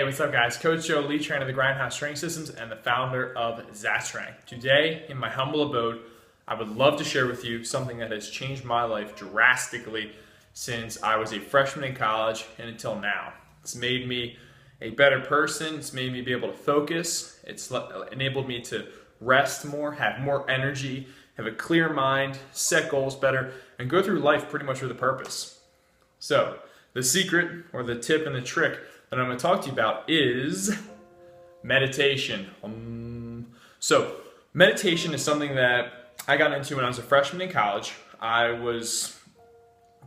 what's up guys? Coach Joe, lead trainer of the Grindhouse Training Systems and the founder of Zatrank. Today, in my humble abode, I would love to share with you something that has changed my life drastically since I was a freshman in college and until now. It's made me a better person. It's made me be able to focus. It's enabled me to rest more, have more energy, have a clear mind, set goals better, and go through life pretty much with a purpose. So, the secret or the tip and the trick that I'm going to talk to you about is meditation. So meditation is something that I got into when I was a freshman in college. I was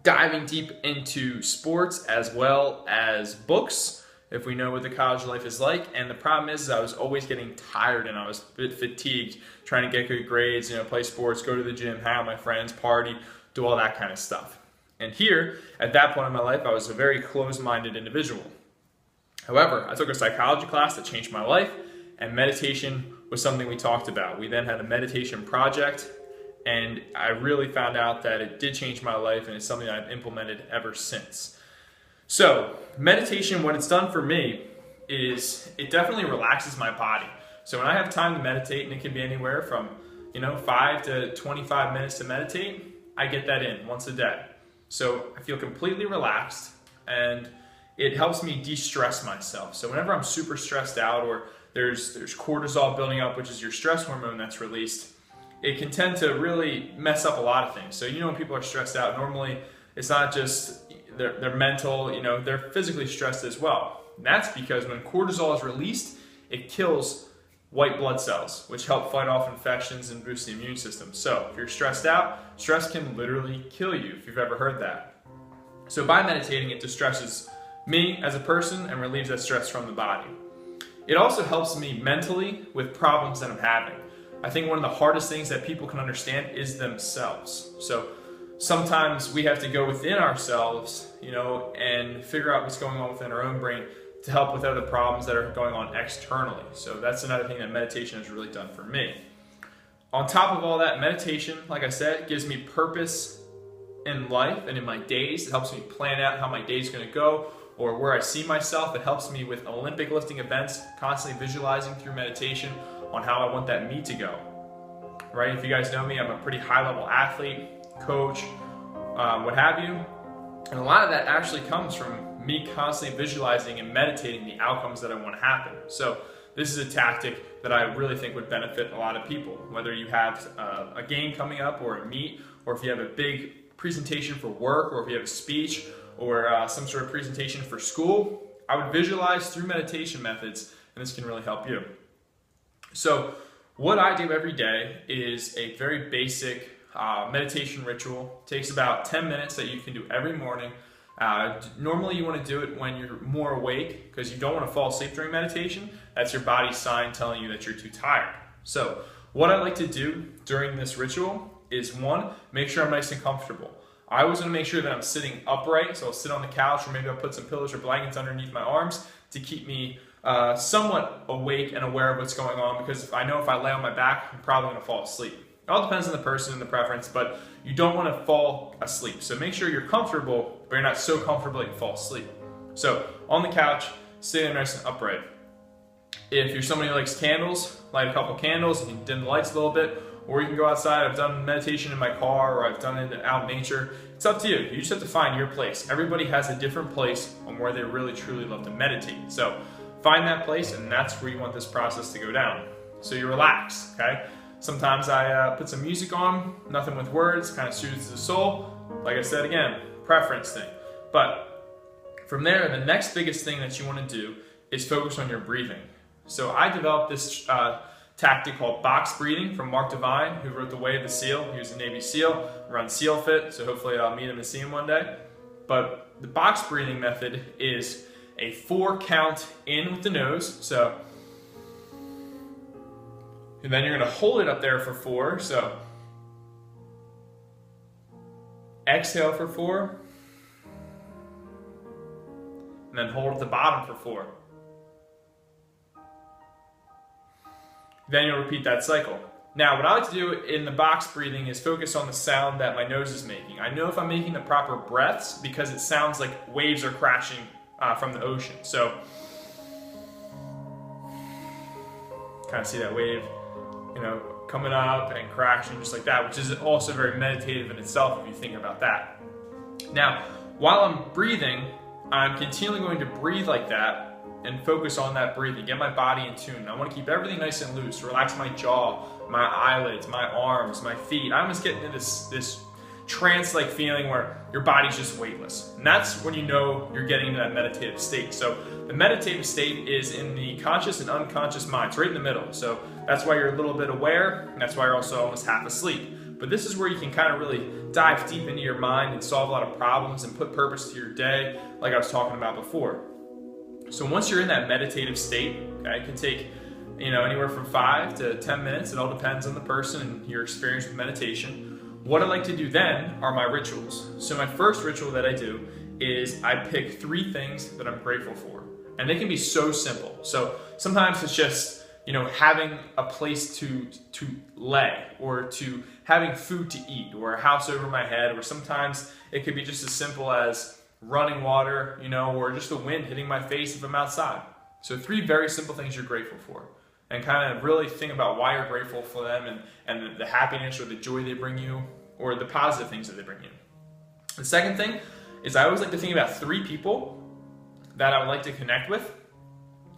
diving deep into sports as well as books, if we know what the college life is like. And the problem is I was always getting tired and I was a bit fatigued trying to get good grades, play sports, go to the gym, hang out with my friends, party, do all that kind of stuff. And here, at that point in my life, I was a very closed-minded individual. However, I took a psychology class that changed my life, and meditation was something we talked about. We then had a meditation project, and I really found out that it did change my life, and it's something I've implemented ever since. So, meditation, what it's done for me is it definitely relaxes my body. So when I have time to meditate, and it can be anywhere from 5 to 25 minutes to meditate, I get that in once a day. So I feel completely relaxed, and it helps me de-stress myself. So whenever I'm super stressed out or there's cortisol building up, which is your stress hormone that's released, it can tend to really mess up a lot of things. So when people are stressed out, normally it's not just their mental, they're physically stressed as well. And that's because when cortisol is released, it kills white blood cells, which help fight off infections and boost the immune system. So if you're stressed out, stress can literally kill you, if you've ever heard that. So by meditating, it distresses me as a person and relieves that stress from the body. It also helps me mentally with problems that I'm having. I think one of the hardest things that people can understand is themselves. So sometimes we have to go within ourselves, and figure out what's going on within our own brain to help with other problems that are going on externally. So that's another thing that meditation has really done for me. On top of all that, meditation, like I said, gives me purpose in life and in my days. It helps me plan out how my day is going to go or where I see myself. It helps me with Olympic lifting events, constantly visualizing through meditation on how I want that meet to go. Right? If you guys know me, I'm a pretty high-level athlete, coach, what have you. And a lot of that actually comes from me constantly visualizing and meditating the outcomes that I want to happen. So this is a tactic that I really think would benefit a lot of people, whether you have a game coming up or a meet, or if you have a big presentation for work, or if you have a speech or some sort of presentation for school. I would visualize through meditation methods, and this can really help you. So what I do every day is a very basic meditation ritual. It takes about 10 minutes that you can do every morning. Normally you want to do it when you're more awake because you don't want to fall asleep during meditation. That's your body's sign telling you that you're too tired. So what I like to do during this ritual is, one, make sure I'm nice and comfortable. I always want to make sure that I'm sitting upright, so I'll sit on the couch or maybe I'll put some pillows or blankets underneath my arms to keep me somewhat awake and aware of what's going on, because I know if I lay on my back, I'm probably going to fall asleep. It all depends on the person and the preference, but you don't want to fall asleep. So make sure you're comfortable, but you're not so comfortable that you fall asleep. So on the couch, sitting nice and upright. If you're somebody who likes candles, light a couple candles, you can dim the lights a little bit, or you can go outside. I've done meditation in my car, or I've done it out in nature. It's up to you. You just have to find your place. Everybody has a different place on where they really truly love to meditate. So find that place, and that's where you want this process to go down. So you relax, okay? Sometimes I put some music on, nothing with words, kind of soothes the soul. Like I said again, preference thing. But from there, the next biggest thing that you want to do is focus on your breathing. So I developed this tactic called box breathing from Mark Divine, who wrote The Way of the SEAL. He was a Navy SEAL, runs SEAL Fit, so hopefully I'll meet him and see him one day. But the box breathing method is a 4 count in with the nose. So, and then you're going to hold it up there for 4. So exhale for 4, and then hold at the bottom for 4. Then you'll repeat that cycle. Now, what I like to do in the box breathing is focus on the sound that my nose is making. I know if I'm making the proper breaths because it sounds like waves are crashing from the ocean. So kind of see that wave, coming up and crashing just like that, which is also very meditative in itself if you think about that. Now, while I'm breathing, I'm continually going to breathe like that and focus on that breathing, get my body in tune. I want to keep everything nice and loose, relax my jaw, my eyelids, my arms, my feet. I'm just getting into this trance-like feeling where your body's just weightless. And that's when you know you're getting into that meditative state. So the meditative state is in the conscious and unconscious minds, right in the middle. So that's why you're a little bit aware, and that's why you're also almost half asleep. But this is where you can kind of really dive deep into your mind and solve a lot of problems and put purpose to your day, like I was talking about before. So once you're in that meditative state, okay, it can take anywhere from 5 to 10 minutes. It all depends on the person and your experience with meditation. What I like to do then are my rituals. So my first ritual that I do is I pick 3 things that I'm grateful for. And they can be so simple. So sometimes it's just, having a place to lay, or to having food to eat, or a house over my head, or sometimes it could be just as simple as running water, or just the wind hitting my face if I'm outside. So 3 very simple things you're grateful for. And kind of really think about why you're grateful for them, and the happiness or the joy they bring you, or the positive things that they bring you. The second thing is I always like to think about 3 people that I would like to connect with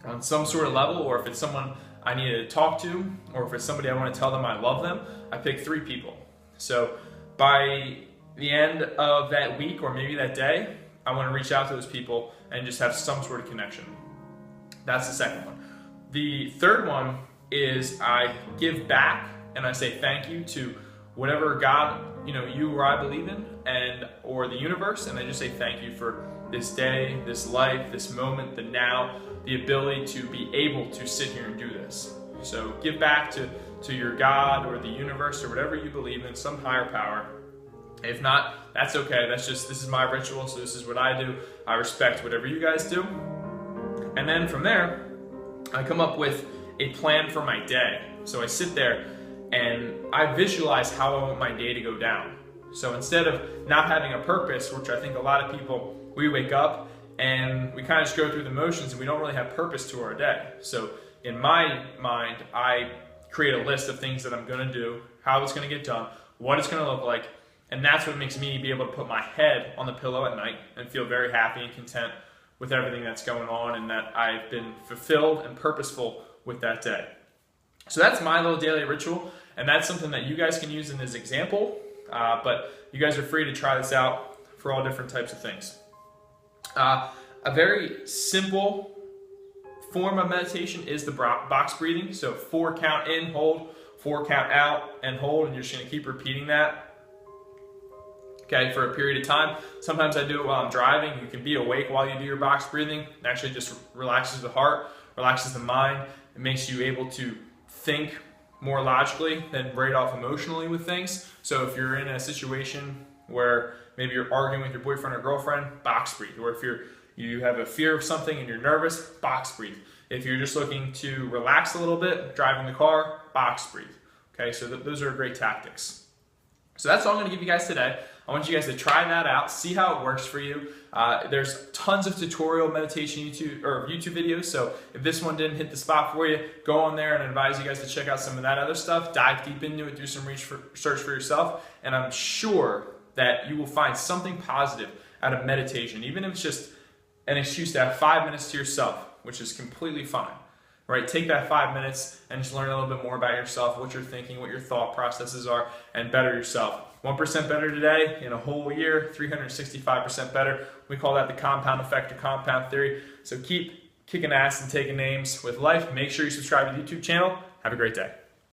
on some sort of level, or if it's someone I need to talk to, or if it's somebody I want to tell them I love them, I pick 3 people. So by the end of that week, or maybe that day, I want to reach out to those people and just have some sort of connection. That's the second one. The third one is I give back and I say thank you to whatever God, you or I believe in, or the universe, and I just say thank you for this day, this life, this moment, the now, the ability to be able to sit here and do this. So give back to your God or the universe or whatever you believe in, some higher power. If not, that's okay. This is my ritual, so this is what I do. I respect whatever you guys do. And then from there, I come up with a plan for my day. So I sit there and I visualize how I want my day to go down. So instead of not having a purpose, which I think a lot of people, we wake up and we kind of just go through the motions and we don't really have purpose to our day. So in my mind, I create a list of things that I'm going to do, how it's going to get done, what it's going to look like, and that's what makes me be able to put my head on the pillow at night and feel very happy and content with everything that's going on, and that I've been fulfilled and purposeful with that day. So that's my little daily ritual, and that's something that you guys can use in this example, but you guys are free to try this out for all different types of things. A very simple form of meditation is the box breathing. So 4 count in, hold, 4 count out, and hold, and you're just going to keep repeating that. Okay, for a period of time. Sometimes I do it while I'm driving. You can be awake while you do your box breathing. It actually just relaxes the heart, relaxes the mind. It makes you able to think more logically than right off emotionally with things. So if you're in a situation where maybe you're arguing with your boyfriend or girlfriend, box breathe. Or if you have a fear of something and you're nervous, box breathe. If you're just looking to relax a little bit, driving the car, box breathe. Okay, so those are great tactics. So that's all I'm going to give you guys today. I want you guys to try that out, see how it works for you. There's tons of tutorial meditation YouTube videos, so if this one didn't hit the spot for you, go on there, and I advise you guys to check out some of that other stuff, dive deep into it, do some research for yourself, and I'm sure that you will find something positive out of meditation, even if it's just an excuse to have 5 minutes to yourself, which is completely fine. Right? Take that 5 minutes and just learn a little bit more about yourself, what you're thinking, what your thought processes are, and better yourself. 1% better today in a whole year, 365% better. We call that the compound effect or compound theory. So keep kicking ass and taking names with life. Make sure you subscribe to the YouTube channel. Have a great day.